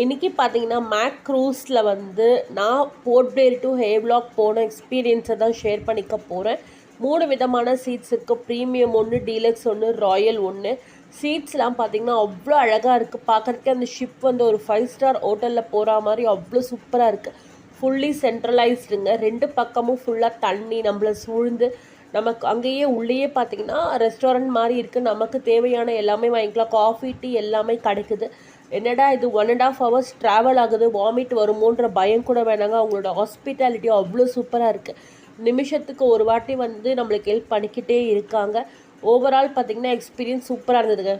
இன்றைக்கி பார்த்தீங்கன்னா மேக் க்ரூஸில் வந்து நான் போர்ட் பிளேர் டு ஹேவ்லாக் போன எக்ஸ்பீரியன்ஸை தான் ஷேர் பண்ணிக்க போகிறேன். 3 விதமான சீட்ஸ் இருக்குது. ப்ரீமியம் ஒன்று, டீலக்ஸ் ஒன்று, ராயல் ஒன்று. சீட்ஸ்லாம் பார்த்திங்கன்னா அவ்வளோ அழகாக இருக்குது. பார்க்குறதுக்கே அந்த ஷிப் வந்து ஒரு 5 ஸ்டார் ஹோட்டலில் போகிற மாதிரி அவ்வளோ சூப்பராக இருக்குது. ஃபுல்லி சென்ட்ரலைஸ்டுங்க. 2 பக்கமும் ஃபுல்லாக தண்ணி நம்மளை சூழ்ந்து நமக்கு அங்கேயே உள்ளேயே பார்த்திங்கன்னா ரெஸ்டாரண்ட் மாதிரி இருக்குது. நமக்கு தேவையான எல்லாமே வாங்கிக்கலாம். காஃபி, டீ எல்லாமே கிடைக்குது. என்னடா இது 1.5 hours ட்ராவல் ஆகுது, வாமிட் வருமோன்ற பயம் கூட வேணாங்க. அவங்களோட ஹாஸ்பிட்டாலிட்டி அவ்வளோ சூப்பராக இருக்குது. நிமிஷத்துக்கு ஒரு வாட்டி வந்து நம்மளுக்கு ஹெல்ப் பண்ணிக்கிட்டே இருக்காங்க. ஓவரால் பார்த்திங்கன்னா எக்ஸ்பீரியன்ஸ் சூப்பராக இருந்ததுங்க.